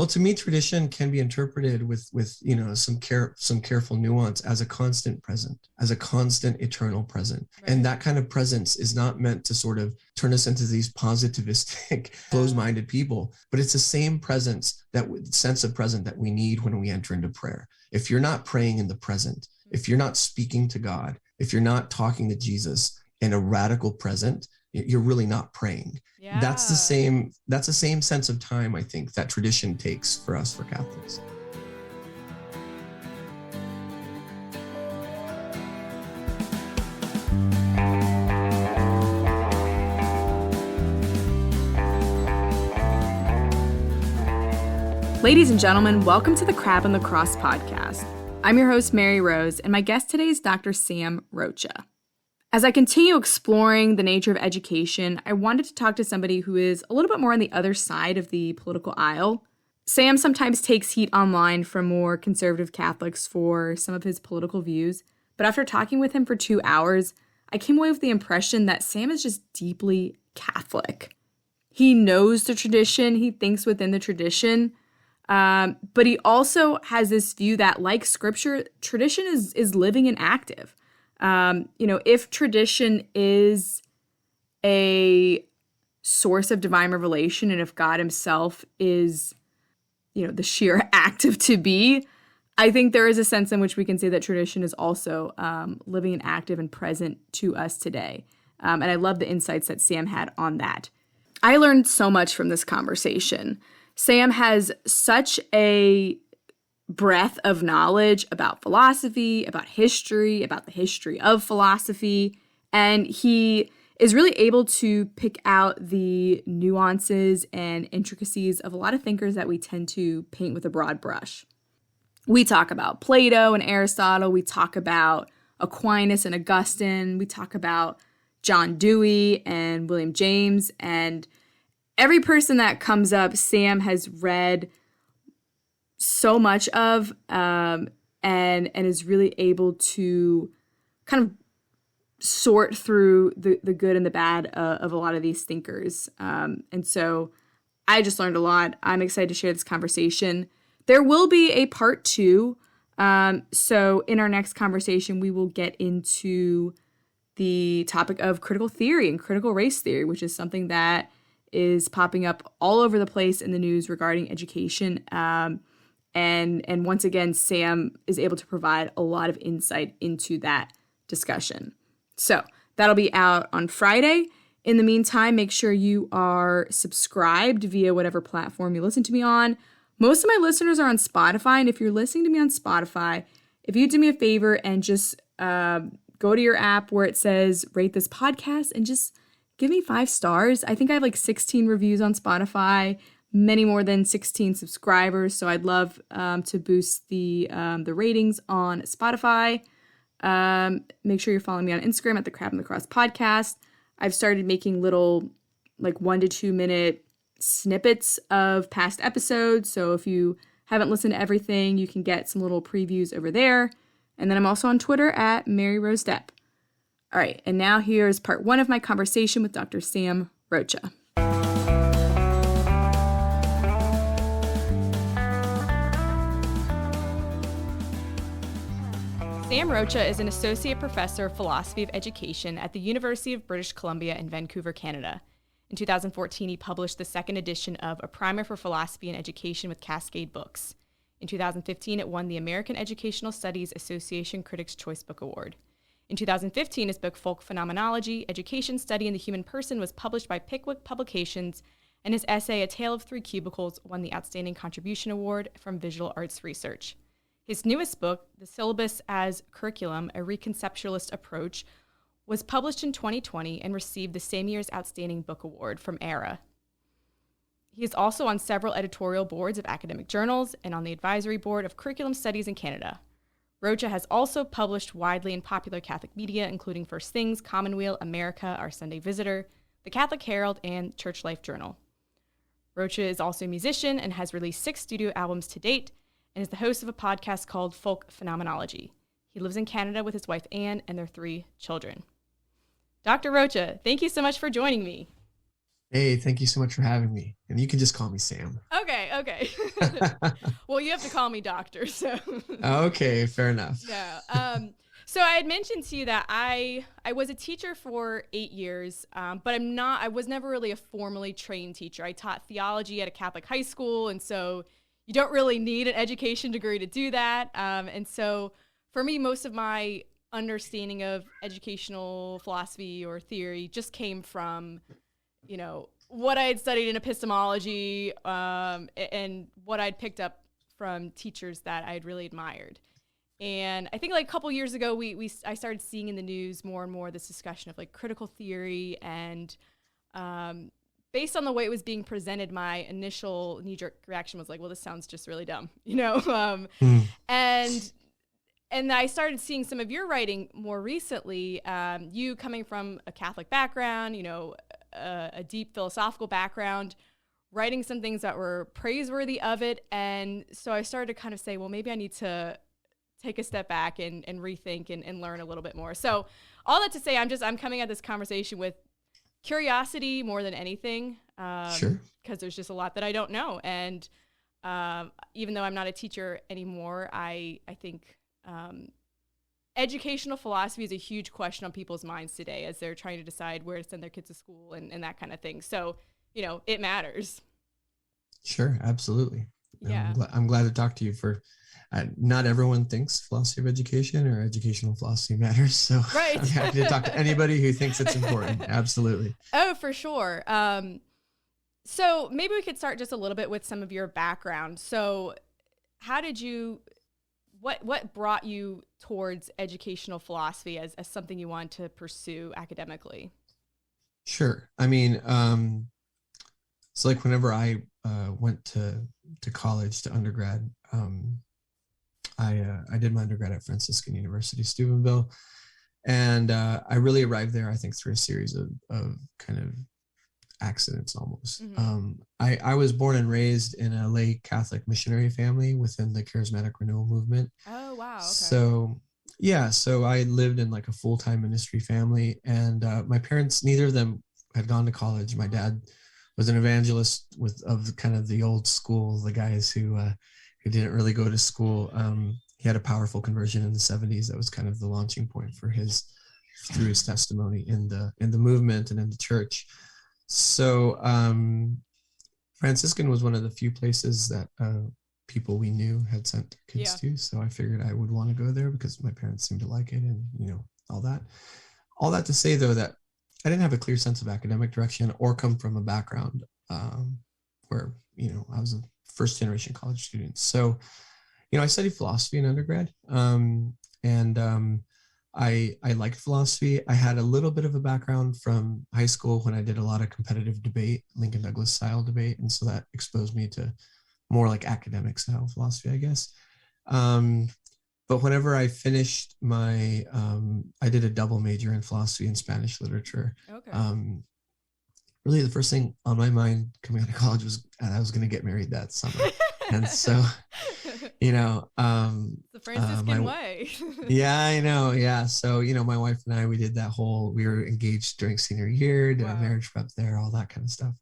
Well, to me, tradition can be interpreted with some careful nuance as a constant present, as a constant eternal present. Right. And that kind of presence is not meant to sort of turn us into these positivistic, closed-minded people, but it's the same presence, that sense of present that we need when we enter into prayer. If you're not praying in the present, if you're not speaking to God, if you're not talking to Jesus in a radical present, you're really not praying. Yeah. That's the same sense of time, I think, that tradition takes for us, for Catholics. Ladies and gentlemen, welcome to the Crab on the Cross podcast. I'm your host, Mary Rose, and my guest today is Dr. Sam Rocha. As I continue exploring the nature of education, I wanted to talk to somebody who is a little bit more on the other side of the political aisle. Sam sometimes takes heat online from more conservative Catholics for some of his political views, but after talking with him for 2 hours, I came away with the impression that Sam is just deeply Catholic. He knows the tradition, he thinks within the tradition, but he also has this view that, like Scripture, tradition is living and active. If tradition is a source of divine revelation, and if God himself is, the sheer act of to be, I think there is a sense in which we can say that tradition is also living and active and present to us today. And I love the insights that Sam had on that. I learned so much from this conversation. Sam has such a breadth of knowledge about philosophy, about history, about the history of philosophy, and he is really able to pick out the nuances and intricacies of a lot of thinkers that we tend to paint with a broad brush. We talk about Plato and Aristotle, we talk about Aquinas and Augustine, we talk about John Dewy and William James, and every person that comes up, Sam has read so much of, and is really able to kind of sort through the good and the bad of a lot of these thinkers. And so I just learned a lot. I'm excited to share this conversation. There will be a part 2. So in our next conversation, we will get into the topic of critical theory and critical race theory, which is something that is popping up all over the place in the news regarding education. And once again, Sam is able to provide a lot of insight into that discussion. So that'll be out on Friday. In the meantime, make sure you are subscribed via whatever platform you listen to me on. Most of my listeners are on Spotify, and if you're listening to me on Spotify, if you do me a favor and just go to your app where it says rate this podcast and just give me 5 stars. I think I have like 16 reviews on Spotify, many more than 16 subscribers. So I'd love to boost the ratings on Spotify. Make sure you're following me on Instagram at the Crab on the Cross podcast. I've started making little 1 to 2 minute snippets of past episodes. So if you haven't listened to everything, you can get some little previews over there. And then I'm also on Twitter at Mary Rose Depp. All right, and now here's part 1 of my conversation with Dr. Sam Rocha. Sam Rocha is an associate professor of philosophy of education at the University of British Columbia in Vancouver, Canada. In 2014, he published the 2nd edition of A Primer for Philosophy and Education with Cascade Books. In 2015, it won the American Educational Studies Association Critics' Choice Book Award. In 2015, his book Phenomenology, Education Study in the Human Person was published by Pickwick Publications, and his essay A Tale of Three Cubicles won the Outstanding Contribution Award from Visual Arts Research. His newest book, The Syllabus as Curriculum, A Reconceptualist Approach, was published in 2020 and received the same year's Outstanding Book Award from ERA. He is also on several editorial boards of academic journals and on the advisory board of Curriculum Studies in Canada. Rocha has also published widely in popular Catholic media, including First Things, Commonweal, America, Our Sunday Visitor, The Catholic Herald, and Church Life Journal. Rocha is also a musician and has released 6 studio albums to date and is the host of a podcast called Phenomenology. He lives in Canada with his wife Anne and their 3 children. Dr. Rocha, thank you so much for joining me. Hey, thank you so much for having me. And you can just call me Sam. Okay. Well, you have to call me doctor, so. Okay, fair enough. No. So I had mentioned to you that I was a teacher for 8 years, but I was never really a formally trained teacher. I taught theology at a Catholic high school, and so you don't really need an education degree to do that. And so for me, most of my understanding of educational philosophy or theory just came from, what I had studied in epistemology, and what I'd picked up from teachers that I had really admired. And I think like a couple years ago, I started seeing in the news more and more this discussion of like critical theory, and based on the way it was being presented, my initial knee-jerk reaction was like, well, this sounds just really dumb, and I started seeing some of your writing more recently. You coming from a Catholic background, a deep philosophical background, writing some things that were praiseworthy of it, and so I started to kind of say, well, maybe I need to take a step back and rethink and learn a little bit more. So all that to say, I'm coming at this conversation with curiosity more than anything. Sure. Because there's just a lot that I don't know. And even though I'm not a teacher anymore, I think educational philosophy is a huge question on people's minds today as they're trying to decide where to send their kids to school and that kind of thing. So, it matters. Sure, absolutely. Yeah. I'm glad to talk to you. Not everyone thinks philosophy of education or educational philosophy matters. So right. I'm happy to talk to anybody who thinks it's important. Absolutely. Oh, for sure. So maybe we could start just a little bit with some of your background. So what brought you towards educational philosophy as something you want to pursue academically? Sure. I mean, so like whenever I went to college, to undergrad, I did my undergrad at Franciscan University, Steubenville, and I really arrived there, I think, through a series of kind of accidents almost. Mm-hmm. I was born and raised in a lay Catholic missionary family within the Charismatic Renewal movement. Oh, wow. Okay. So I lived in like a full-time ministry family, and my parents, neither of them had gone to college. My dad was an evangelist of kind of the old school, the guys who didn't really go to school. He had a powerful conversion in the 70s. That was kind of the launching point for through his testimony in the movement and in the church. So Franciscan was one of the few places that people we knew had sent their kids to. So I figured I would want to go there because my parents seemed to like it, and all that. All that to say, though, that I didn't have a clear sense of academic direction or come from a background where I was a first generation college student. So I studied philosophy in undergrad, and I liked philosophy. I had a little bit of a background from high school when I did a lot of competitive debate, Lincoln Douglas style debate, and so that exposed me to more like academic style philosophy, I guess. But whenever I finished I did a double major in philosophy and Spanish literature. Okay. Really, the first thing on my mind coming out of college was I was going to get married that summer, and so the Franciscan way. Yeah, I know. Yeah, so my wife and I, we did that we were engaged during senior year, did our marriage prep there, all that kind of stuff.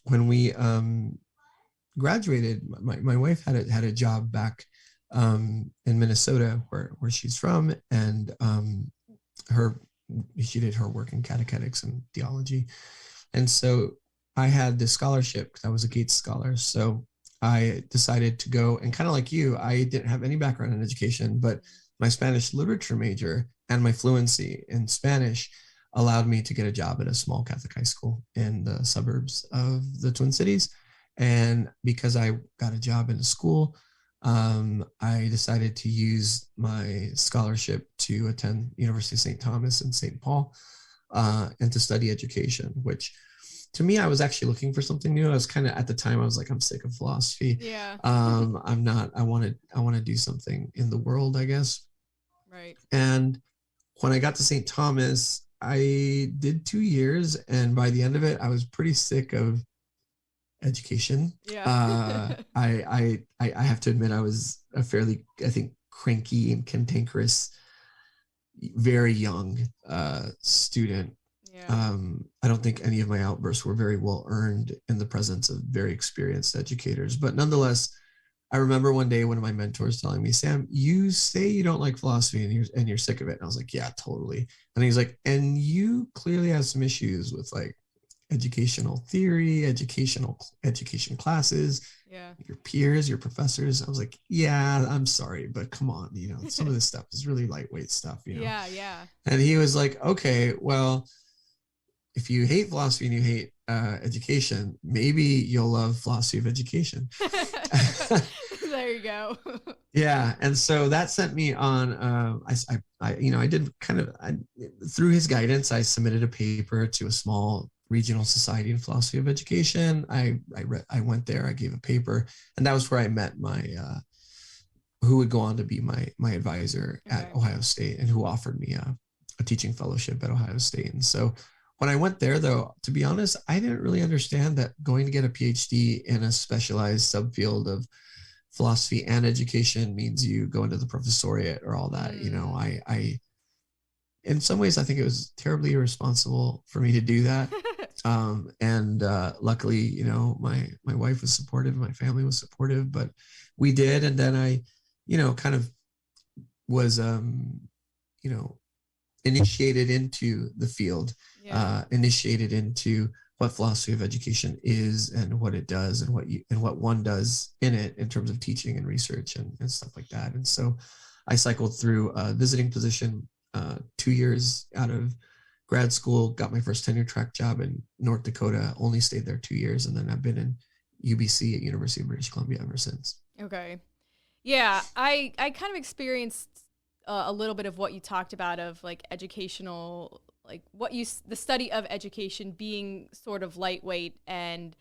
When we graduated, my wife had a job back in Minnesota, where she's from, and she did her work in catechetics and theology, and so I had this scholarship because I was a Gates scholar. So I decided to go, and kind of like you, I didn't have any background in education, but my Spanish literature major and my fluency in Spanish allowed me to get a job at a small Catholic high school in the suburbs of the Twin Cities. And because I got a job in a school, I decided to use my scholarship to attend University of St. Thomas and St. Paul, and to study education, which to me, I was actually looking for something new. I was kind of, at the time, I was like, I'm sick of philosophy. Yeah. I want to do something in the world, I guess. Right. And when I got to St. Thomas, I did 2 years, and by the end of it, I was pretty sick of education. Yeah. I have to admit, I was a fairly, I think, cranky and cantankerous, very young student. Yeah. I don't think any of my outbursts were very well earned in the presence of very experienced educators. But nonetheless, I remember one day one of my mentors telling me, Sam, you say you don't like philosophy and you're sick of it. And I was like, yeah, totally. And he's like, and you clearly have some issues with like educational theory, education classes, Yeah. your peers, your professors. I was like, yeah, I'm sorry, but come on, some of this stuff is really lightweight stuff, Yeah, yeah. And he was like, okay, well, if you hate philosophy and you hate education, maybe you'll love philosophy of education. There you go. Yeah, and so that sent me on. I did through his guidance, I submitted a paper to a small regional society in philosophy of education. I went there, I gave a paper, and that was where I met my who would go on to be my advisor at Ohio State, and who offered me a teaching fellowship at Ohio State. And so when I went there, though, to be honest, I didn't really understand that going to get a PhD in a specialized subfield of philosophy and education means you go into the professoriate or all that. I in some ways, I think it was terribly irresponsible for me to do that. And luckily, my wife was supportive, my family was supportive, but we did. And then I, kind of was, initiated into the field, initiated into what philosophy of education is and what it does and what one does in it in terms of teaching and research and stuff like that. And so I cycled through a visiting position 2 years out of grad school, got my first tenure track job in North Dakota, only stayed there 2 years. And then I've been in UBC at University of British Columbia ever since. Okay. Yeah. I kind of experienced a little bit of what you talked about of like educational, like the study of education being sort of lightweight. And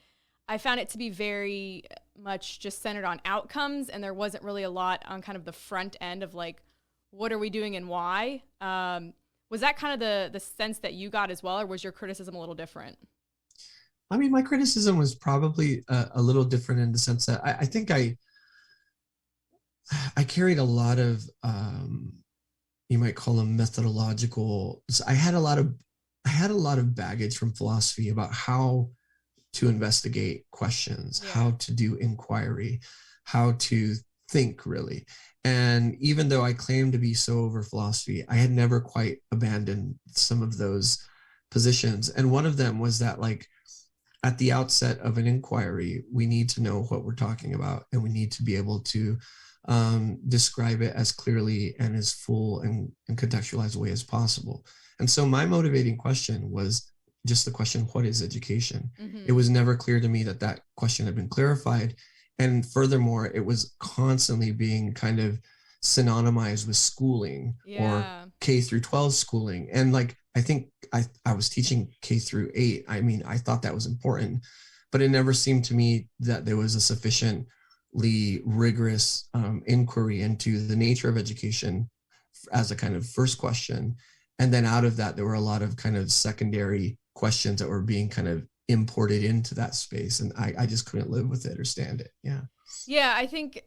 I found it to be very much just centered on outcomes. And there wasn't really a lot on kind of the front end of like, what are we doing and why? Was that kind of the sense that you got as well, or was your criticism a little different? I mean, my criticism was probably a little different in the sense that I think I carried a lot of, you might call them methodological. I had a lot of baggage from philosophy about how to investigate questions, how to do inquiry, how to think really. And even though I claimed to be so over philosophy, I had never quite abandoned some of those positions. And one of them was that, like, at the outset of an inquiry, we need to know what we're talking about, and we need to be able to describe it as clearly and as full and contextualized way as possible. And so my motivating question was just the question, what is education? Mm-hmm. It was never clear to me that question had been clarified. And furthermore, it was constantly being kind of synonymized with schooling or K through 12 schooling. And like, I think I was teaching K through 8. I mean, I thought that was important, but it never seemed to me that there was a sufficiently rigorous inquiry into the nature of education as a kind of first question. And then out of that, there were a lot of kind of secondary questions that were being kind of imported into that space. And I just couldn't live with it or stand it. Yeah. Yeah. I think,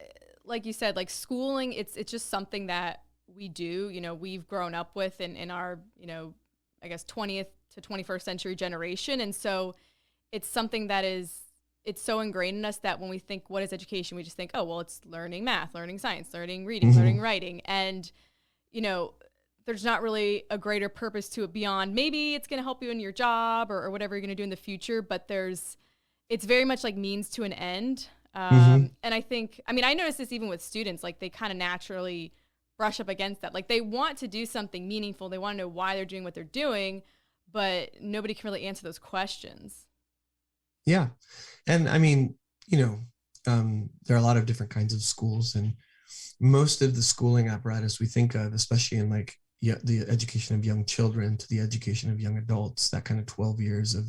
like you said, like schooling, it's just something that we do, we've grown up with in our, I guess 20th to 21st century generation. And so it's something that it's so ingrained in us that when we think, what is education? We just think, oh, well, it's learning math, learning science, learning reading, mm-hmm. learning writing. And, there's not really a greater purpose to it beyond maybe it's going to help you in your job or whatever you're going to do in the future. But it's very much like means to an end. Mm-hmm. And I notice this even with students, like they kind of naturally brush up against that. Like they want to do something meaningful. They want to know why they're doing what they're doing, but nobody can really answer those questions. Yeah. And I mean, there are a lot of different kinds of schools, and most of the schooling apparatus we think of, especially in like the education of young children to the education of young adults, that kind of 12 years of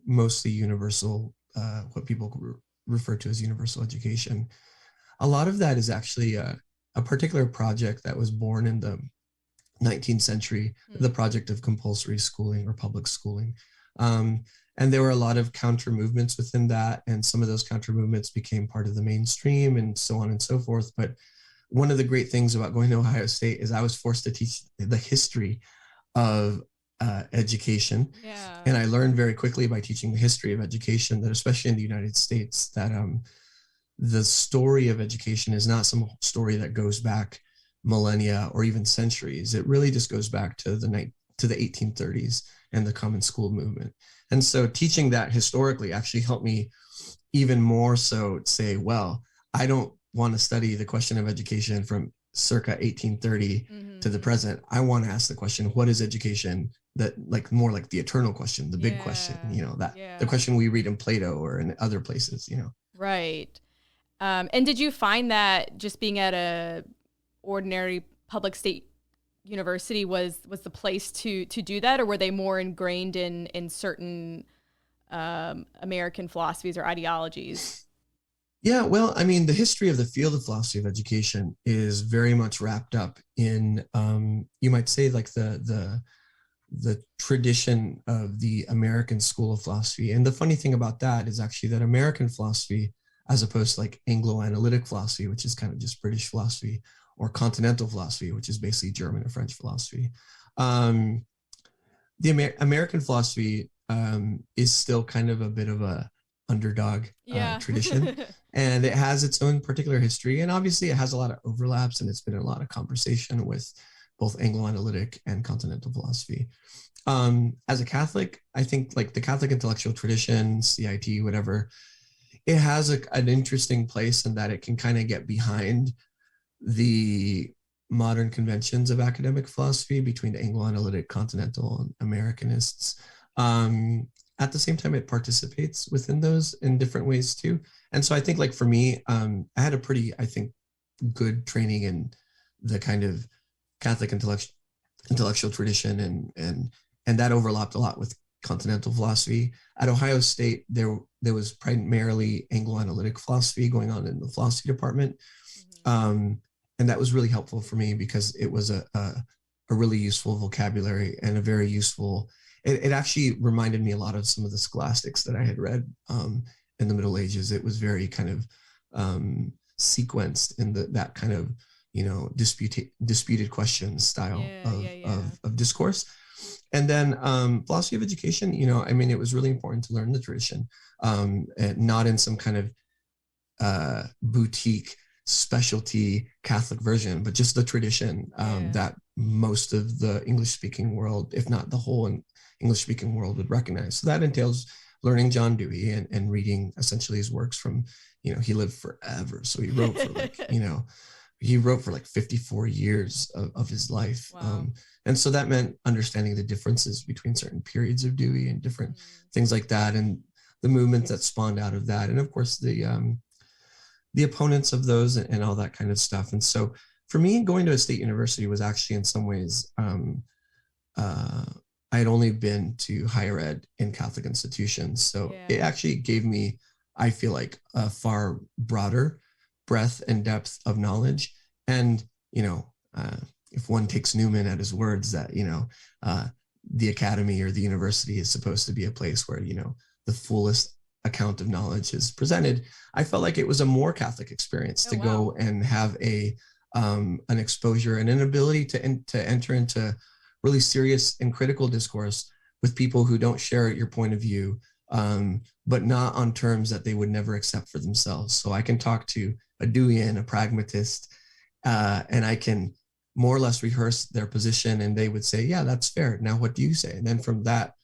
mostly universal, what people refer to as universal education. A lot of that is actually a particular project that was born in the 19th century, the project of compulsory schooling or public schooling. And there were a lot of counter movements within that, and some of those counter movements became part of the mainstream and so on and so forth. But one of the great things about going to Ohio State is I was forced to teach the history of education. Yeah. And I learned very quickly by teaching the history of education that, especially in the United States, that the story of education is not some story that goes back millennia or even centuries. It really just goes back to the 1830s and the Common School movement. And so teaching that historically actually helped me even more so say, well, I don't want to study the question of education from circa 1830 to the present. I want to ask the question, what is education? That like more like the eternal question, the big question, the question we read in Plato or in other places, Right. And did you find that just being at a ordinary public state university was the place to do that, or were they more ingrained in certain American philosophies or ideologies? Yeah, well, I mean, the history of the field of philosophy of education is very much wrapped up in, you might say, like the tradition of the American school of philosophy. And the funny thing about that is actually that American philosophy, as opposed to like Anglo-analytic philosophy, which is kind of just British philosophy, or continental philosophy, which is basically German and French philosophy. The American philosophy is still kind of a bit of a underdog tradition, and it has its own particular history. And obviously it has a lot of overlaps, and it's been a lot of conversation with both Anglo-analytic and continental philosophy. As a Catholic, I think like the Catholic intellectual tradition, CIT, whatever, it has an interesting place in that it can kind of get behind the modern conventions of academic philosophy between the Anglo-analytic, continental, and Americanists. At the same time, it participates within those in different ways too. And so I think like for me, I had a pretty, I think, good training in the kind of Catholic intellectual tradition, and that overlapped a lot with continental philosophy. At Ohio State, there was primarily Anglo-analytic philosophy going on in the philosophy department. And that was really helpful for me because it was a really useful vocabulary and a very useful, it actually reminded me a lot of some of the scholastics that I had read in the Middle Ages. It was very kind of sequenced in that kind of, disputed questions style of discourse. And then philosophy of education, it was really important to learn the tradition, and not in some kind of boutique specialty Catholic version, but just the tradition that most of the English-speaking world, if not the whole English-speaking world, would recognize. So that entails learning John Dewey and reading essentially his works from, he lived forever. So he wrote for like, he wrote for like 54 years of his life. Wow. And so that meant understanding the differences between certain periods of Dewey and different things like that, and the movements that spawned out of that. And of course, the opponents of those and all that kind of stuff. And so for me, going to a state university was actually in some ways, I had only been to higher ed in Catholic institutions. So it actually gave me, I feel like, a far broader breadth and depth of knowledge. And, if one takes Newman at his words that, the academy or the university is supposed to be a place where, the fullest account of knowledge is presented, I felt like it was a more Catholic experience to go and have an exposure and an ability to enter into really serious and critical discourse with people who don't share your point of view, but not on terms that they would never accept for themselves. So I can talk to a Deweyan, a pragmatist, and I can more or less rehearse their position, and they would say, yeah, that's fair. Now, what do you say? And then from that,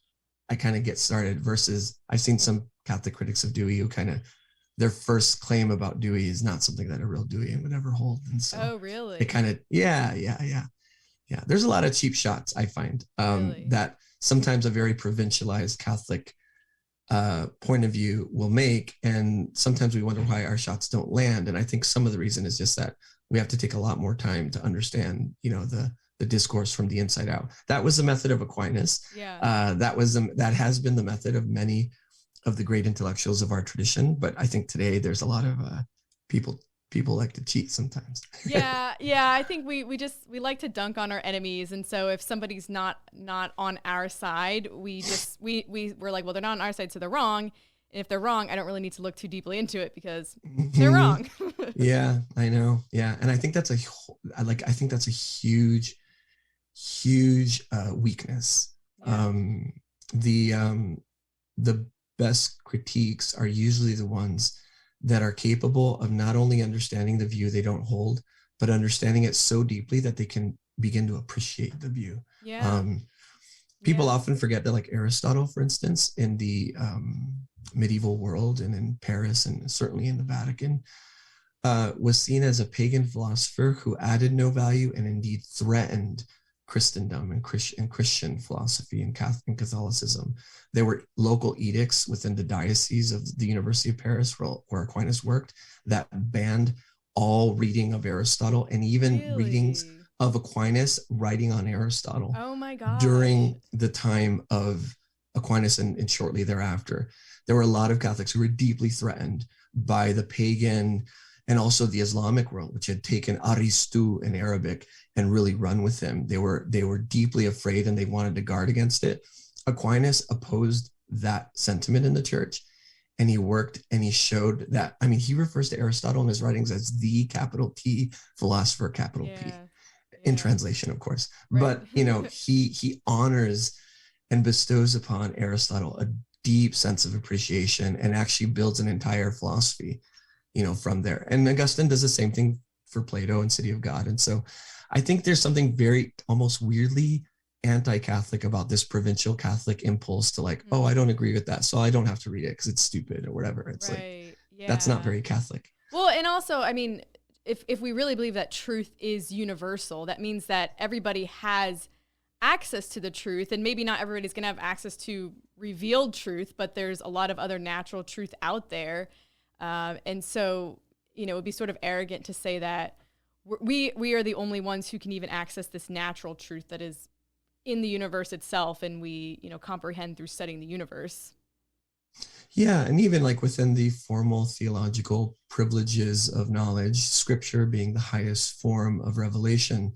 I kind of get started, versus I've seen some Catholic critics of Dewey who kind of, their first claim about Dewey is not something that a real Deweyan would ever hold. And so really? It kind of, yeah. There's a lot of cheap shots, I find, that sometimes a very provincialized Catholic point of view will make. And sometimes we wonder why our shots don't land. And I think some of the reason is just that we have to take a lot more time to understand, the discourse from the inside out. That was the method of Aquinas. That has been the method of many of the great intellectuals of our tradition. But I think today there's a lot of people like to cheat sometimes. I think we like to dunk on our enemies, and so if somebody's not on our side, we're like, well, they're not on our side, so they're wrong. And if they're wrong, I don't really need to look too deeply into it because they're wrong. Yeah, I know. Yeah, and I think that's a huge weakness The best critiques are usually the ones that are capable of not only understanding the view they don't hold, but understanding it so deeply that they can begin to appreciate the view. People often forget that, like Aristotle, for instance, in the medieval world and in Paris and certainly in the Vatican, was seen as a pagan philosopher who added no value and indeed threatened Christendom and Christian philosophy and Catholicism. There were local edicts within the diocese of the University of Paris where Aquinas worked that banned all reading of Aristotle and even readings of Aquinas writing on Aristotle. Oh my God. During the time of Aquinas and shortly thereafter. There were a lot of Catholics who were deeply threatened by the pagan and also the Islamic world, which had taken Aristu in Arabic and really run with him. They were deeply afraid and they wanted to guard against it. Aquinas opposed that sentiment in the church, and he worked and he showed that. I mean, he refers to Aristotle in his writings as the capital T philosopher, capital P, in translation, of course. Right. But he honors and bestows upon Aristotle a deep sense of appreciation and actually builds an entire philosophy, from there. And Augustine does the same thing for Plato and City of God. And so I think there's something very almost weirdly anti-Catholic about this provincial Catholic impulse to like, oh, I don't agree with that, so I don't have to read it because it's stupid or whatever. It's that's not very Catholic. Well, and also, I mean, if we really believe that truth is universal, that means that everybody has access to the truth, and maybe not everybody's going to have access to revealed truth, but there's a lot of other natural truth out there. And so, it would be sort of arrogant to say that we are the only ones who can even access this natural truth that is in the universe itself, and we, comprehend through studying the universe. Yeah, and even like within the formal theological privileges of knowledge, Scripture being the highest form of revelation,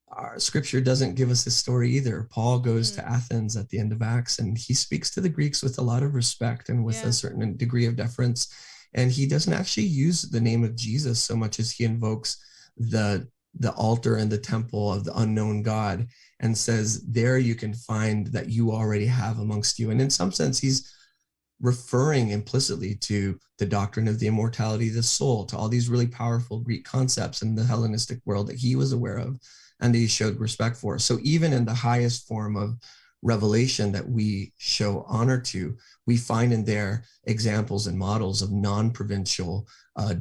our Scripture doesn't give us this story either. Paul goes to Athens at the end of Acts, and he speaks to the Greeks with a lot of respect and with a certain degree of deference. And he doesn't actually use the name of Jesus so much as he invokes the altar and the temple of the unknown God and says, there you can find that you already have amongst you. And in some sense, he's referring implicitly to the doctrine of the immortality of the soul, to all these really powerful Greek concepts in the Hellenistic world that he was aware of and that he showed respect for. So even in the highest form of revelation that we show honor to, we find in there examples and models of non-provincial,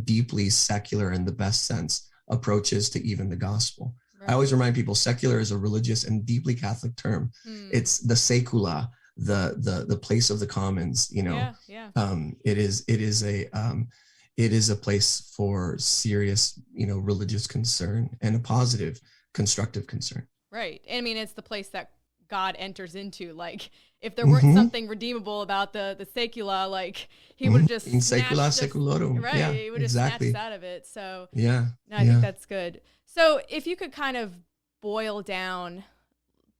deeply secular in the best sense approaches to even the gospel. Right. I always remind people secular is a religious and deeply Catholic term. It's the secula, the place of the commons, it is a place for serious, religious concern and a positive, constructive concern. Right. I mean, it's the place that God enters into. Like, if there weren't something redeemable about the secula, like he would have just in secula seculorum. Right. Yeah, he would have exactly. snatched out of it. So I think that's good. So if you could kind of boil down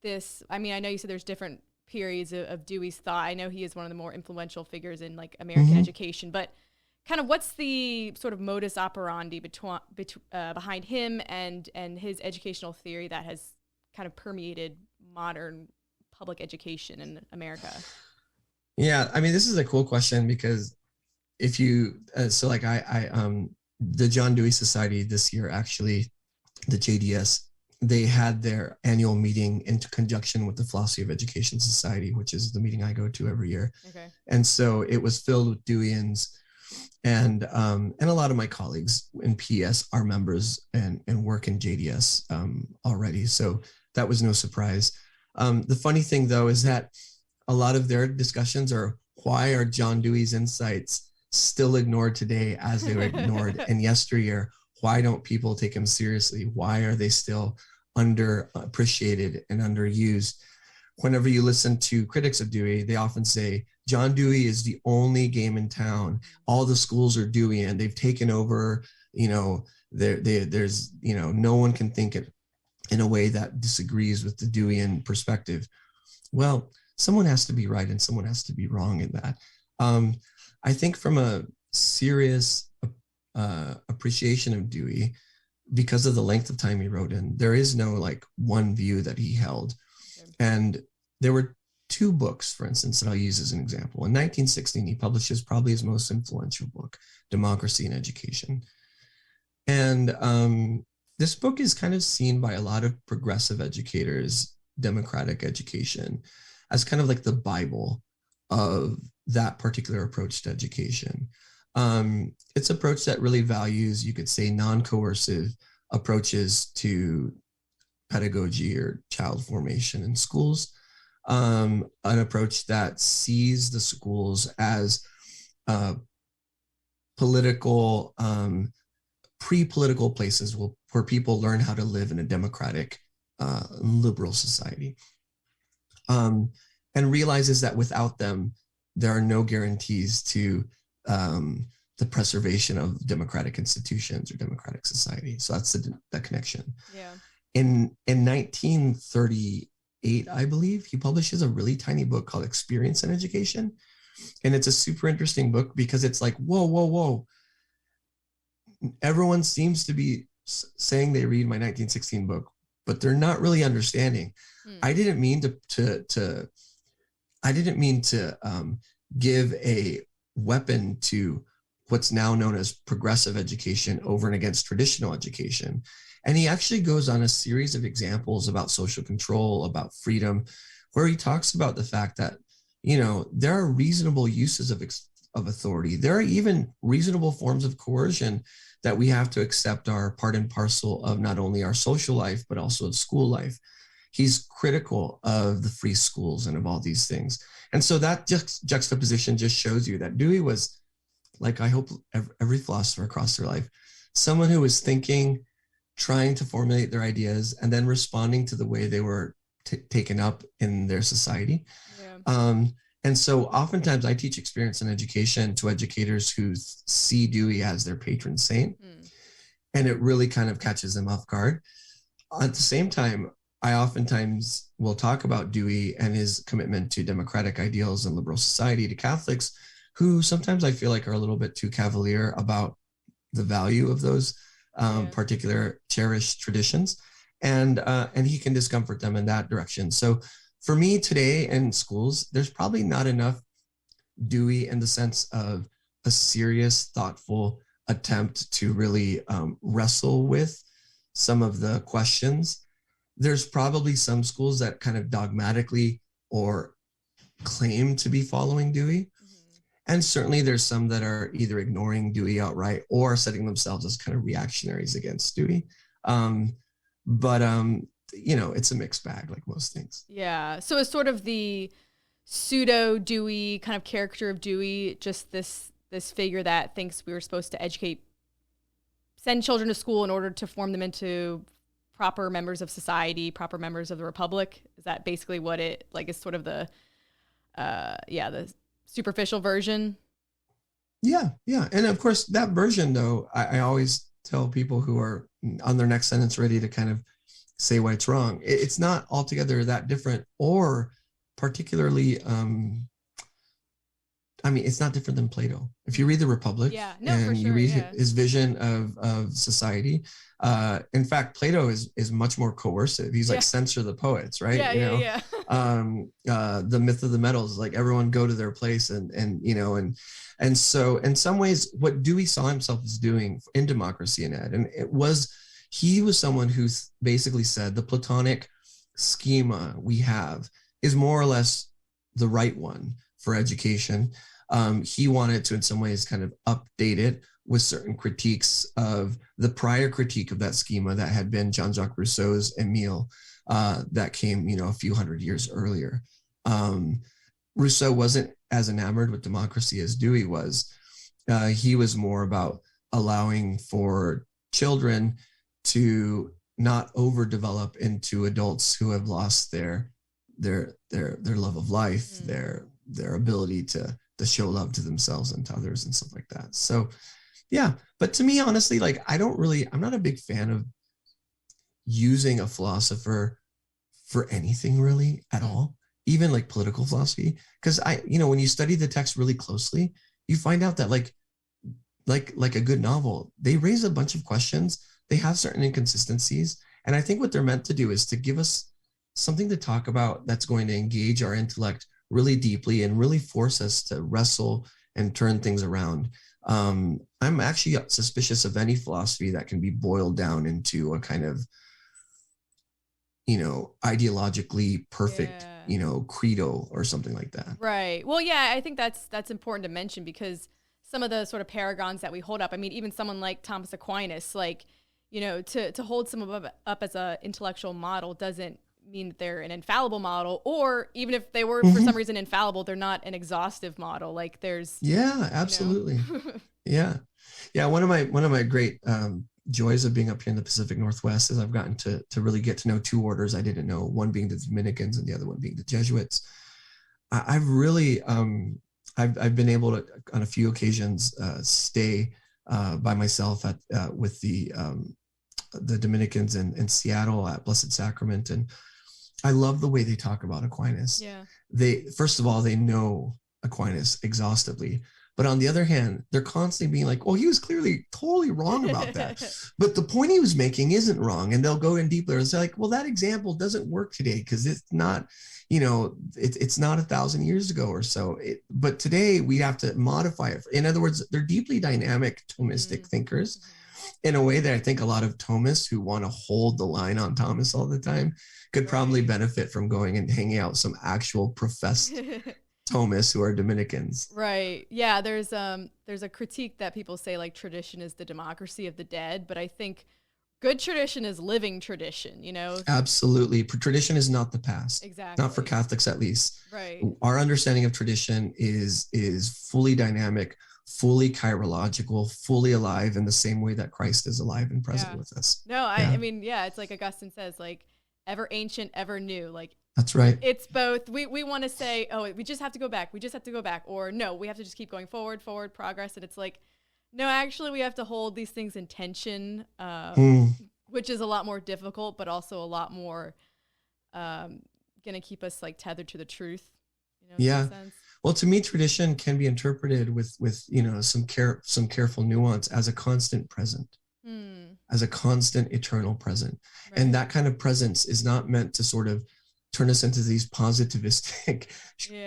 this, I mean, I know you said there's different periods of Dewey's thought. I know he is one of the more influential figures in like American education, but kind of what's the sort of modus operandi behind him and his educational theory that has kind of permeated modern public education in America? Yeah, I mean, this is a cool question because if you, the John Dewey Society this year, actually, the JDS, they had their annual meeting in conjunction with the Philosophy of Education Society, which is the meeting I go to every year. Okay. And so it was filled with Deweyans, and a lot of my colleagues in PS are members and work in JDS already. So that was no surprise. The funny thing, though, is that a lot of their discussions are, why are John Dewey's insights still ignored today as they were ignored in yesteryear? Why don't people take him seriously? Why are they still underappreciated and underused? Whenever you listen to critics of Dewey, they often say, John Dewey is the only game in town. All the schools are Deweyan. They've taken over, there's, no one can think it in a way that disagrees with the Deweyan perspective. Well, someone has to be right and someone has to be wrong in that. I think from a serious appreciation of Dewey, because of the length of time he wrote in, there is no like one view that he held. And there were two books, for instance, that I'll use as an example. In 1916, he publishes probably his most influential book, Democracy and Education. And this book is kind of seen by a lot of progressive educators, democratic education, as kind of like the Bible of that particular approach to education. It's an approach that really values, you could say, non-coercive approaches to pedagogy or child formation in schools. An approach that sees the schools as political, pre-political places where people learn how to live in a democratic, liberal society. And realizes that without them, there are no guarantees to the preservation of democratic institutions or democratic society. So that's the connection. Yeah. In 1938, I believe, he publishes a really tiny book called Experience in Education. And it's a super interesting book because it's like, whoa. Everyone seems to be saying they read my 1916 book, but they're not really understanding. I didn't mean to give a weapon to what's now known as progressive education over and against traditional education. And he actually goes on a series of examples about social control, about freedom, where he talks about the fact that, there are reasonable uses of authority. There are even reasonable forms of coercion that we have to accept are part and parcel of not only our social life, but also of school life. He's critical of the free schools and of all these things. And so that juxtaposition just shows you that Dewey was, like I hope every philosopher across their life, someone who was thinking, trying to formulate their ideas, and then responding to the way they were taken up in their society. Yeah. And so oftentimes I teach experience in education to educators who see Dewey as their patron saint, and it really kind of catches them off guard. At the same time, I oftentimes will talk about Dewey and his commitment to democratic ideals and liberal society to Catholics who sometimes I feel like are a little bit too cavalier about the value of those particular cherished traditions. And he can discomfort them in that direction. So for me today in schools, there's probably not enough Dewey in the sense of a serious, thoughtful attempt to really wrestle with some of the questions. There's probably some schools that kind of dogmatically or claim to be following Dewey. And certainly there's some that are either ignoring Dewey outright or setting themselves as kind of reactionaries against Dewey. But it's a mixed bag, like most things. Yeah. So it's sort of the pseudo Dewey kind of character of Dewey, just this figure that thinks we were supposed to send children to school in order to form them into proper members of society, proper members of the Republic. Is that basically what it like is sort of the superficial version? Yeah. And of course, that version, though, I always tell people who are on their next sentence ready to kind of say why it's wrong. It's not altogether that different or particularly, it's not different than Plato. If you read the Republic you read his vision of society, in fact, Plato is much more coercive. He's like censor the poets, right? The myth of the metals, like everyone go to their place and so in some ways what Dewey saw himself as doing in Democracy and Ed, and he was someone who basically said the Platonic schema we have is more or less the right one for education. He wanted to, in some ways, kind of update it with certain critiques of the prior critique of that schema that had been Jean-Jacques Rousseau's Emile that came, a few hundred years earlier. Rousseau wasn't as enamored with democracy as Dewey was. He was more about allowing for children to not overdevelop into adults who have lost their love of life, their ability to show love to themselves and to others and stuff like that. So, yeah. But to me, honestly, like I'm not a big fan of using a philosopher for anything really at all, even like political philosophy. Because when you study the text really closely, you find out that like a good novel, they raise a bunch of questions. They have certain inconsistencies. And I think what they're meant to do is to give us something to talk about that's going to engage our intellect really deeply and really force us to wrestle and turn things around. I'm actually suspicious of any philosophy that can be boiled down into a kind of, ideologically perfect, credo or something like that. Right. Well, yeah, I think that's important to mention, because some of the sort of paragons that we hold up, I mean, even someone like Thomas Aquinas, like, to hold someone up as an intellectual model doesn't mean that they're an infallible model, or even if they were for some reason infallible, they're not an exhaustive model. Like there's absolutely. Yeah. One of my great joys of being up here in the Pacific Northwest is I've gotten to really get to know two orders I didn't know, one being the Dominicans and the other one being the Jesuits. I've really I've been able to on a few occasions stay by myself with the Dominicans in Seattle at Blessed Sacrament, and I love the way they talk about Aquinas. Yeah. First of all, they know Aquinas exhaustively, but on the other hand, they're constantly being like, "Oh, he was clearly totally wrong about that," but the point he was making isn't wrong, and they'll go in deeper. It's like, well, that example doesn't work today because it's not, it's not 1,000 years ago or so. But today we have to modify it. In other words, they're deeply dynamic Thomistic thinkers, in a way that I think a lot of Thomists who want to hold the line on Thomas all the time could probably benefit from going and hanging out with some actual professed Thomists who are Dominicans. Right. Yeah. There's a critique that people say like tradition is the democracy of the dead, but I think good tradition is living tradition, Absolutely. Tradition is not the past. Exactly. Not for Catholics, at least. Right. Our understanding of tradition is fully dynamic, fully chirological, fully alive in the same way that Christ is alive and present with us. No, I mean, it's like Augustine says, like, ever ancient, ever new. Like, that's right. It's both. We want to say, oh, we just have to go back. We just have to go back. Or no, we have to just keep going forward, progress. And it's like, no, actually, we have to hold these things in tension, which is a lot more difficult, but also a lot more going to keep us like tethered to the truth. Yeah. Well, to me, tradition can be interpreted with some careful nuance as a constant present, as a constant eternal present. Right. And that kind of presence is not meant to sort of turn us into these positivistic,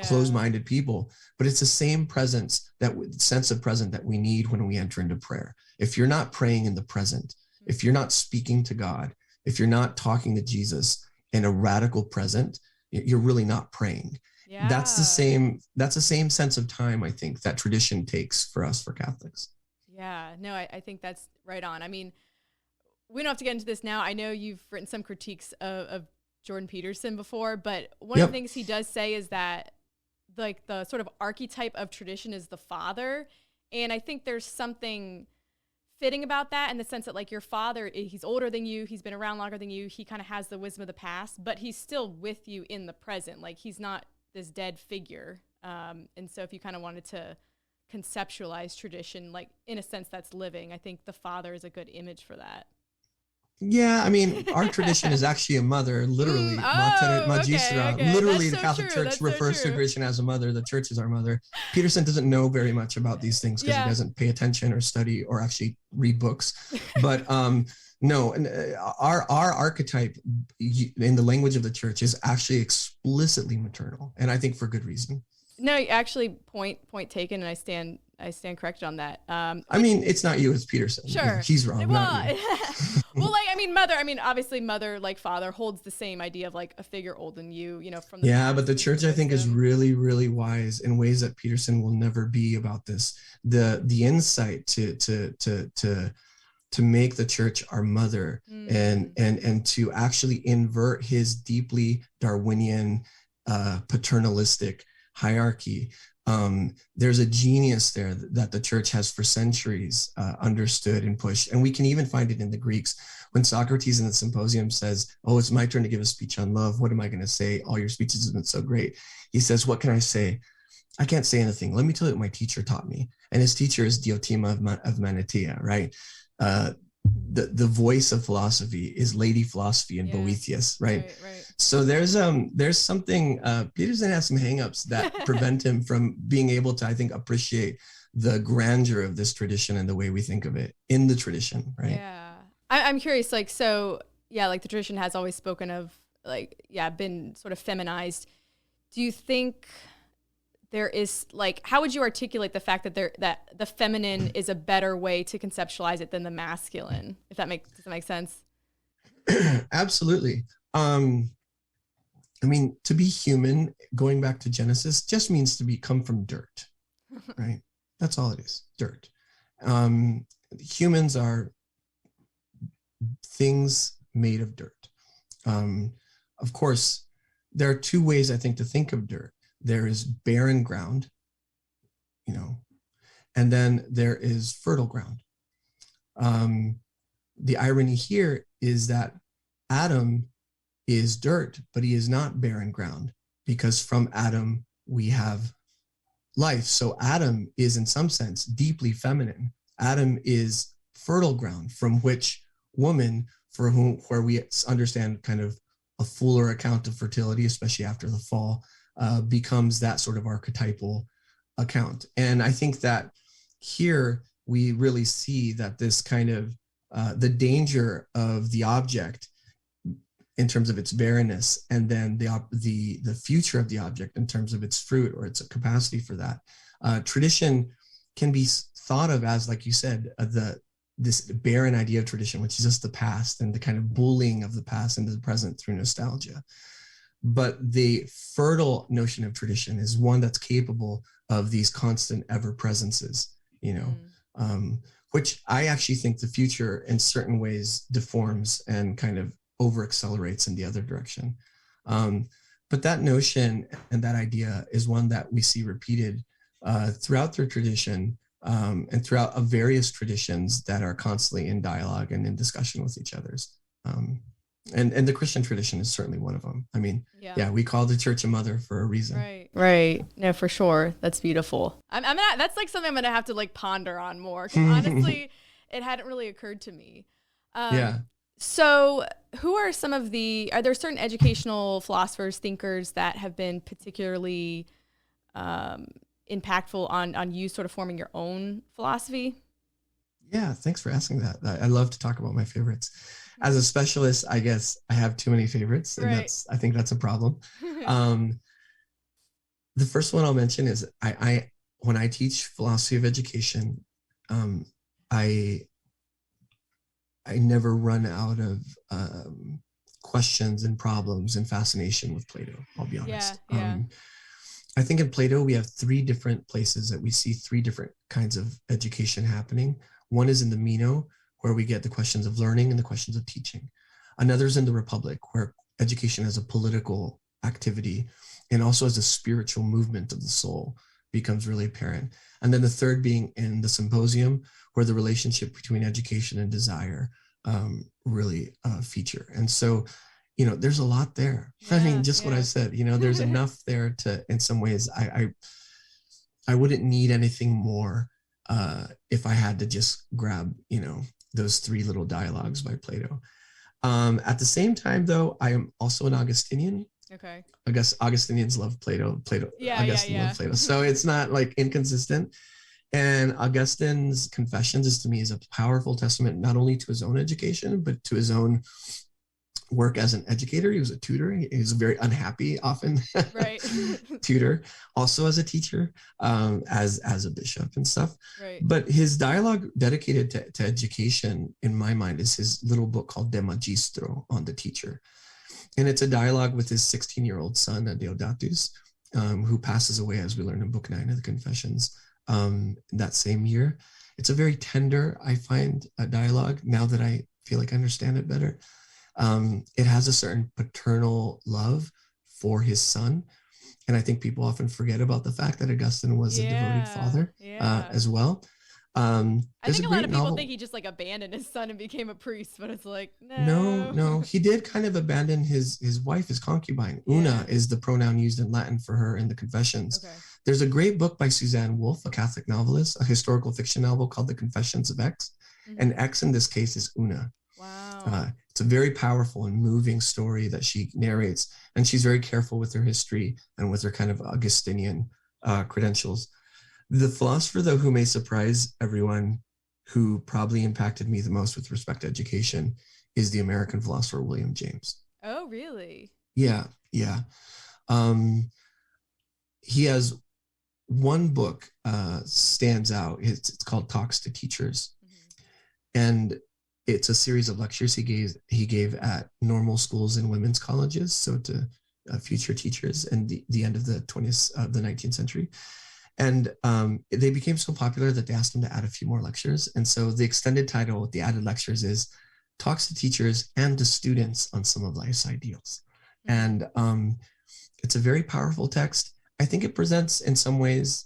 closed-minded people, but it's the same presence, that sense of present that we need when we enter into prayer. If you're not praying in the present, if you're not speaking to God, if you're not talking to Jesus in a radical present, you're really not praying. Yeah. That's the same sense of time, I think, that tradition takes for us, for Catholics. Yeah, no, I think that's right on. I mean, we don't have to get into this now. I know you've written some critiques of Jordan Peterson before, but one of the things he does say is that like the sort of archetype of tradition is the father. And I think there's something fitting about that, in the sense that like your father, he's older than you, he's been around longer than you, he kind of has the wisdom of the past, but he's still with you in the present. Like he's not this dead figure. And so if you kind of wanted to conceptualize tradition, like in a sense that's living, I think the father is a good image for that. Yeah, I mean, our tradition is actually a mother, literally. Okay. Literally, that's the Catholic Church refers to tradition as a mother. The church is our mother. Peterson doesn't know very much about these things because he doesn't pay attention or study or actually read books. But no, our archetype in the language of the church is actually explicitly maternal, and I think for good reason. No, actually, point taken, and I stand corrected on that. I mean, it's not you, it's Peterson. Sure. He's wrong, not you. Well, like, obviously mother, like father, holds the same idea of like a figure older than you, from the Yeah, but the church, I think, is really, really wise in ways that Peterson will never be about this. The insight to make the church our mother and to actually invert his deeply Darwinian paternalistic hierarchy. There's a genius there that the church has for centuries understood and pushed. And we can even find it in the Greeks. When Socrates in the Symposium says, "Oh, it's my turn to give a speech on love. What am I going to say? All your speeches have been so great." He says, "What can I say? I can't say anything. Let me tell you what my teacher taught me." And his teacher is Diotima of Manatea, right? The voice of philosophy is Lady Philosophy in Boethius, right? So there's something, Peterson has some hangups that prevent him from being able to, I think, appreciate the grandeur of this tradition and the way we think of it in the tradition, right? Yeah. I'm curious, like, so, yeah, like the tradition has always spoken of been sort of feminized. Do you think there is how would you articulate the fact that the feminine is a better way to conceptualize it than the masculine? Does that make sense? Absolutely. I mean, to be human, going back to Genesis, just means to come from dirt, right? That's all it is, dirt. Humans are things made of dirt. Of course, there are two ways I think to think of dirt. There is barren ground, and then there is fertile ground. The irony here is that Adam is dirt, but he is not barren ground, because from Adam we have life. So Adam is in some sense deeply feminine. Adam is fertile ground from which woman, where we understand kind of a fuller account of fertility, especially after the fall, becomes that sort of archetypal account. And I think that here we really see that this kind of the danger of the object in terms of its barrenness, and then the future of the object in terms of its fruit or its capacity for that. Tradition can be thought of as, like you said, this barren idea of tradition, which is just the past and the kind of bullying of the past into the present through nostalgia. But the fertile notion of tradition is one that's capable of these constant ever presences, which I actually think the future in certain ways deforms and kind of over accelerates in the other direction. But that notion and that idea is one that we see repeated throughout their tradition, and throughout various traditions that are constantly in dialogue and in discussion with each other's. And the Christian tradition is certainly one of them. I mean, we call the church a mother for a reason. Right. No, for sure. That's beautiful. That's something I'm going to have to ponder on more, because honestly, it hadn't really occurred to me. So who are are there certain educational philosophers, thinkers that have been particularly impactful on you sort of forming your own philosophy? Yeah, thanks for asking that. I love to talk about my favorites. As a specialist, I guess I have too many favorites, and I think that's a problem. The first one I'll mention is when I teach philosophy of education, I never run out of questions and problems and fascination with Plato, I'll be honest. I think in Plato, we have three different places that we see three different kinds of education happening. One is in the Meno, where we get the questions of learning and the questions of teaching. Another is in the Republic, where education as a political activity and also as a spiritual movement of the soul becomes really apparent. And then the third being in the Symposium, where the relationship between education and desire really feature. And so, there's a lot there. I mean, just what I said, there's enough there to, in some ways, I wouldn't need anything more if I had to just grab, those three little dialogues by Plato. At the same time, though, I am also an Augustinian. Okay. I guess Augustinians love Plato. Augustine loved Plato. So it's not inconsistent. And Augustine's Confessions is a powerful testament, not only to his own education, but to his own work as an educator. He was a tutor. He was a very unhappy, often tutor, also as a teacher, as a bishop and stuff. But his dialogue dedicated to education, in my mind, is his little book called De Magistro, on the teacher. And it's a dialogue with his 16-year-old son, Deodatus, who passes away, as we learn in book 9 of the Confessions, that same year. It's a very tender, I find, dialogue, now that I feel like I understand it better. It has a certain paternal love for his son. And I think people often forget about the fact that Augustine was a devoted father as well. I think a lot of people think he just abandoned his son and became a priest, but it's no. He did kind of abandon his wife, his concubine. Una is the pronoun used in Latin for her in the Confessions. There's a great book by Suzanne Wolfe, a Catholic novelist, a historical fiction novel called The Confessions of X. And X in this case is Una. Wow. It's a very powerful and moving story that she narrates, and she's very careful with her history and with her kind of Augustinian credentials. The philosopher, though, who may surprise everyone, who probably impacted me the most with respect to education, is the American philosopher William James. Oh, really? Yeah. He has one book stands out. It's called Talks to Teachers. And it's a series of lectures he gave at normal schools and women's colleges, so to future teachers in the end of the 19th century. And they became so popular that they asked him to add a few more lectures. And so the extended title with the added lectures is Talks to Teachers and to Students on Some of Life's Ideals. And it's a very powerful text. I think it presents in some ways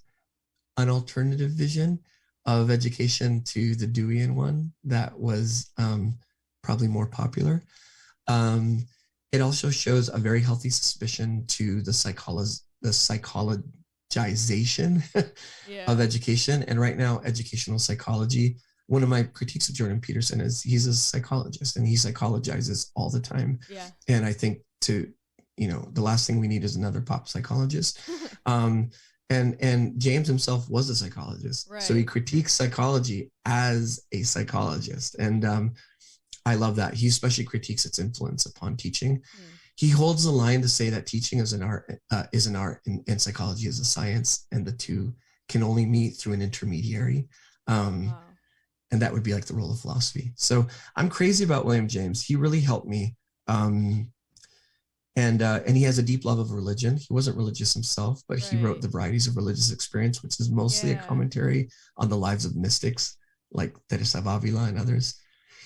an alternative vision of education to the Deweyan one that was probably more popular. It also shows a very healthy suspicion to the psychologization of education. And right now, educational psychology, one of my critiques of Jordan Peterson is he's a psychologist and he psychologizes all the time. Yeah. And I think the last thing we need is another pop psychologist. And James himself was a psychologist. Right. So he critiques psychology as a psychologist. And I love that. He especially critiques its influence upon teaching. He holds the line to say that teaching is an art, and psychology is a science, and the two can only meet through an intermediary. And that would be like the role of philosophy. So I'm crazy about William James. He really helped me. And he has a deep love of religion. He wasn't religious himself, but he wrote The Varieties of Religious Experience, which is mostly a commentary on the lives of mystics like Teresa of Avila and others.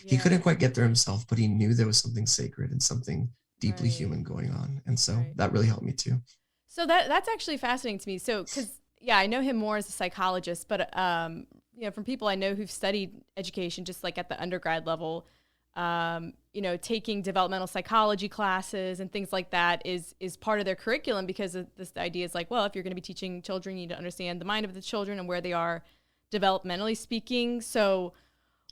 He couldn't quite get there himself, but he knew there was something sacred and something deeply human going on. And so that really helped me too. So that's actually fascinating to me. So, because I know him more as a psychologist, but from people I know who've studied education, just like at the undergrad level, taking developmental psychology classes and things like that is part of their curriculum, because of this idea is like, well, if you're going to be teaching children, you need to understand the mind of the children and where they are developmentally speaking. So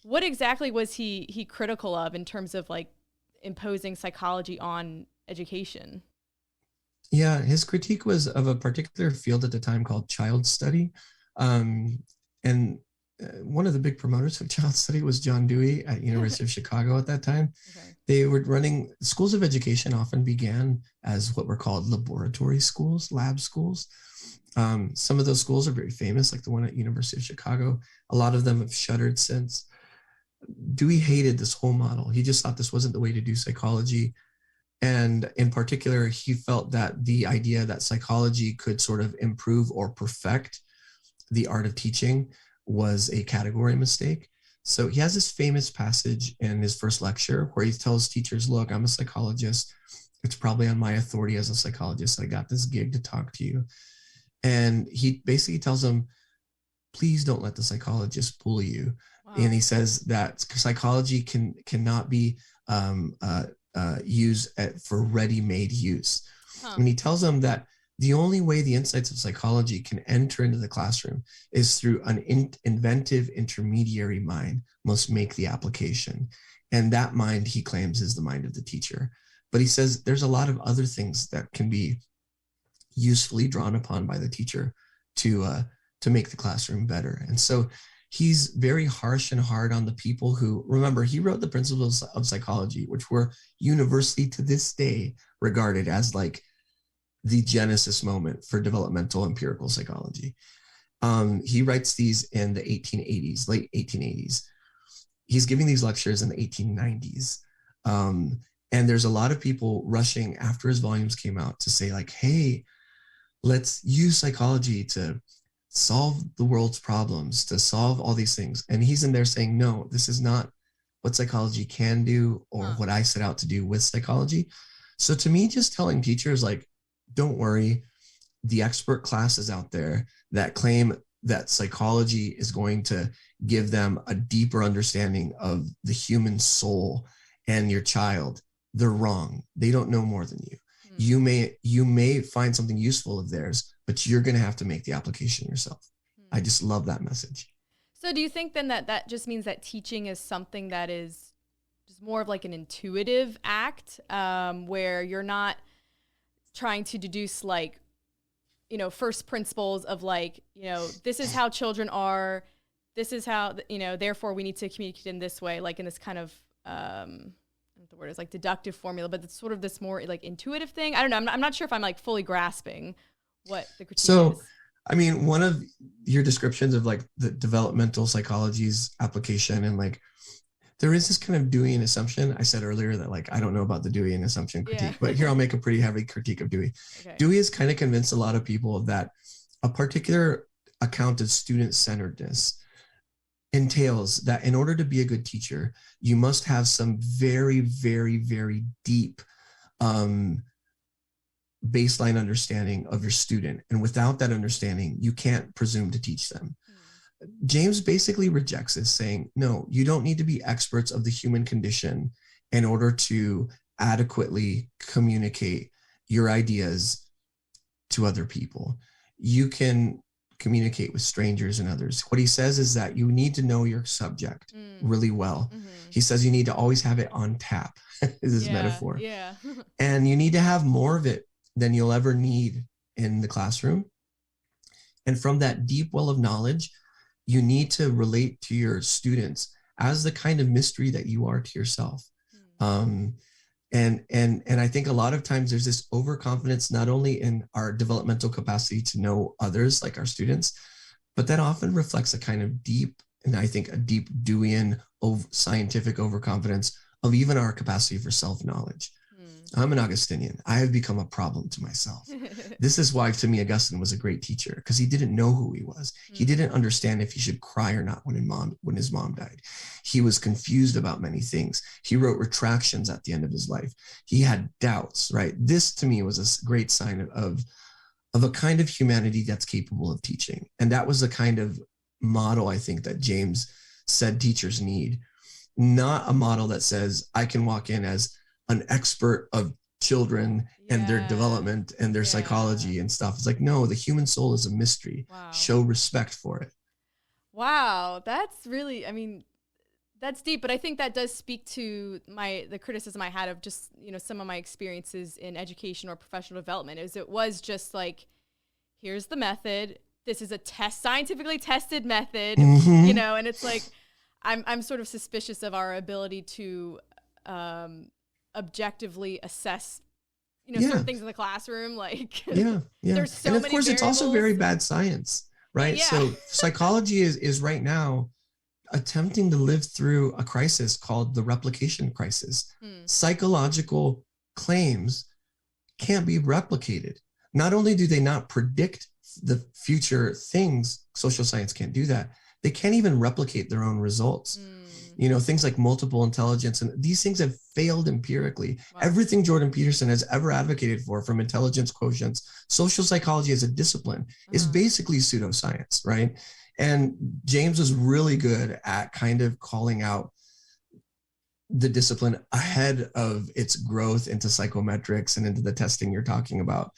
what exactly was he critical of in terms of like imposing psychology on education? Yeah, his critique was of a particular field at the time called child study. And one of the big promoters of child study was John Dewey at University of Chicago at that time. They were running schools of education, often began as what were called laboratory schools, lab schools. Some of those schools are very famous, like the one at University of Chicago. A lot of them have shuttered since. Dewey hated this whole model. He just thought this wasn't the way to do psychology. And in particular, he felt that the idea that psychology could sort of improve or perfect the art of teaching was a category mistake. So he has this famous passage in his first lecture where he tells teachers, look, I'm a psychologist. It's probably on my authority as a psychologist. I got this gig to talk to you. And he basically tells them, please don't let the psychologist bully you. Wow. And he says that psychology cannot be used for ready-made use. And he tells them that the only way the insights of psychology can enter into the classroom is through an inventive intermediary mind must make the application. And that mind, he claims, is the mind of the teacher. But he says there's a lot of other things that can be usefully drawn upon by the teacher to make the classroom better. And so he's very harsh and hard on the people who, remember, he wrote the Principles of Psychology, which were universally to this day regarded as like the genesis moment for developmental empirical psychology. He writes these in the 1880s, late 1880s. He's giving these lectures in the 1890s. And there's a lot of people rushing after his volumes came out to say like, hey, let's use psychology to solve the world's problems, to solve all these things. And he's in there saying, no, this is not what psychology can do or what I set out to do with psychology. So to me, just telling teachers like, don't worry, the expert classes out there that claim that psychology is going to give them a deeper understanding of the human soul and your child, they're wrong. They don't know more than you. You may find something useful of theirs, but you're going to have to make the application yourself. I just love that message. So do you think then that just means that teaching is something that is just more of like an intuitive act, where you're not trying to deduce like, first principles of like, this is how children are, this is how, therefore we need to communicate in this way, like in this kind of, the word is, like deductive formula, but it's sort of this more like intuitive thing. I don't know. I'm not sure if I'm like fully grasping what the critique is. I mean, one of your descriptions of like the developmental psychology's application, and like there is this kind of Deweyan assumption. I said earlier that like I don't know about the Deweyan assumption critique, but here I'll make a pretty heavy critique of Dewey. Okay. Dewey has kind of convinced a lot of people that a particular account of student-centeredness entails that in order to be a good teacher, you must have some very, very, very deep baseline understanding of your student. And without that understanding, you can't presume to teach them. James basically rejects this, saying, no, you don't need to be experts of the human condition in order to adequately communicate your ideas to other people. You can communicate with strangers and others. What he says is that you need to know your subject really well. He says you need to always have it on tap, is his metaphor. And you need to have more of it than you'll ever need in the classroom. And from that deep well of knowledge, you need to relate to your students as the kind of mystery that you are to yourself. And I think a lot of times there's this overconfidence, not only in our developmental capacity to know others, like our students, but that often reflects a kind of deep, and I think a deep Deweyan scientific overconfidence of even our capacity for self-knowledge. I'm an Augustinian. I have become a problem to myself. This is why, to me, Augustine was a great teacher, because he didn't know who he was. He didn't understand if he should cry or not when his mom died. He was confused about many things. He wrote retractions at the end of his life. He had doubts, right? This, to me, was a great sign of a kind of humanity that's capable of teaching. And that was the kind of model, I think, that James said teachers need. Not a model that says, I can walk in as an expert of children and their development and their psychology and stuff. It's like, no, the human soul is a mystery. Wow. Show respect for it. Wow. That's really, I mean, that's deep, but I think that does speak to the criticism I had of just, some of my experiences in education or professional development. It was just like, here's the method. This is a scientifically tested method, and it's like, I'm sort of suspicious of our ability to, objectively assess certain things in the classroom, like there's so many, and of course it's also very bad science, right? So psychology is right now attempting to live through a crisis called the replication crisis. Psychological claims can't be replicated. Not only do they not predict the future things, social science can't do that, they can't even replicate their own results. Things like multiple intelligence, and these things have failed empirically. Wow. Everything Jordan Peterson has ever advocated for, from intelligence quotients, social psychology as a discipline, is basically pseudoscience, right? And James was really good at kind of calling out the discipline ahead of its growth into psychometrics and into the testing you're talking about.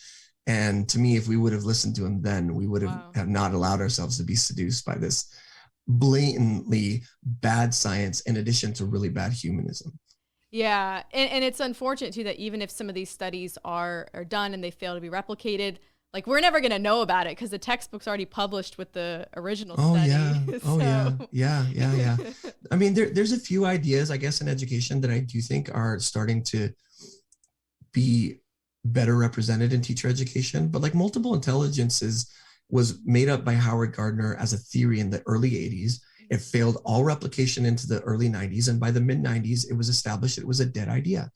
And to me, if we would have listened to him then, we would have not allowed ourselves to be seduced by this blatantly bad science in addition to really bad humanism. Yeah. And it's unfortunate too that even if some of these studies are done and they fail to be replicated, like we're never going to know about it because the textbook's already published with the original study. Yeah. I mean, there's a few ideas, I guess, in education that I do think are starting to be better represented in teacher education, but like multiple intelligences was made up by Howard Gardner as a theory in the early 80s. It failed all replication into the early 90s. And by the mid 90s, it was established it was a dead idea.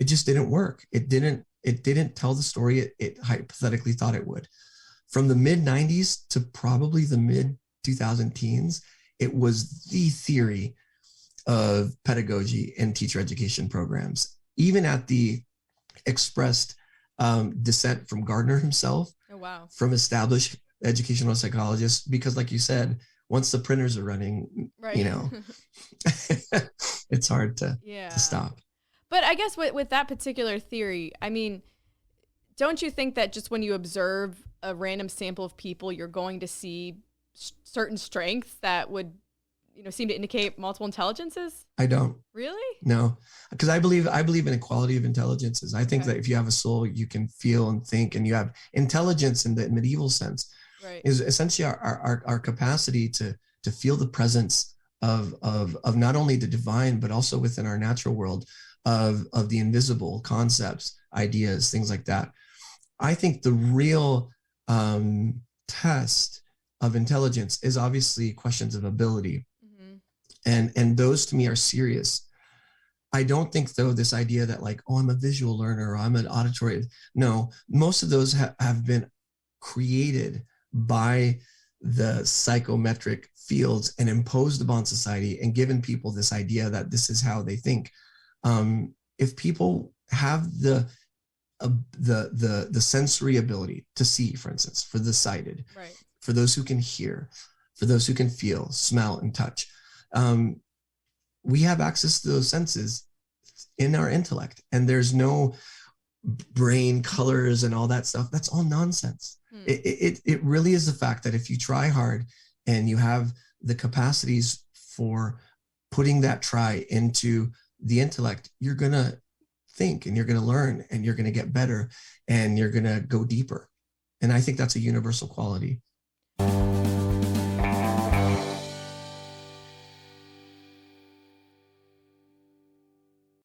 It just didn't work. It didn't tell the story it hypothetically thought it would. From the mid 90s to probably the mid 2000 teens, it was the theory of pedagogy in teacher education programs, even at the expressed dissent from Gardner himself, from established educational psychologists, because like you said, once the printers are running, it's hard to stop. But I guess with that particular theory, I mean, don't you think that just when you observe a random sample of people, you're going to see certain strengths that would, seem to indicate multiple intelligences? I don't. Really? No, because I believe in equality of intelligences. I think that if you have a soul, you can feel and think, and you have intelligence in the medieval sense. Is essentially our capacity to feel the presence of not only the divine, but also within our natural world, of the invisible concepts, ideas, things like that. I think the real test of intelligence is obviously questions of ability. And those to me are serious. I don't think, though, this idea that like, oh, I'm a visual learner or I'm an auditory. No, most of those have been created by the psychometric fields and imposed upon society and given people this idea that this is how they think. If people have the sensory ability to see, for instance, for the sighted, right, for those who can hear, for those who can feel, smell, and touch, we have access to those senses in our intellect, and there's no brain colors and all that stuff. That's all nonsense. It really is the fact that if you try hard and you have the capacities for putting that try into the intellect, you're going to think and you're going to learn and you're going to get better and you're going to go deeper. And I think that's a universal quality.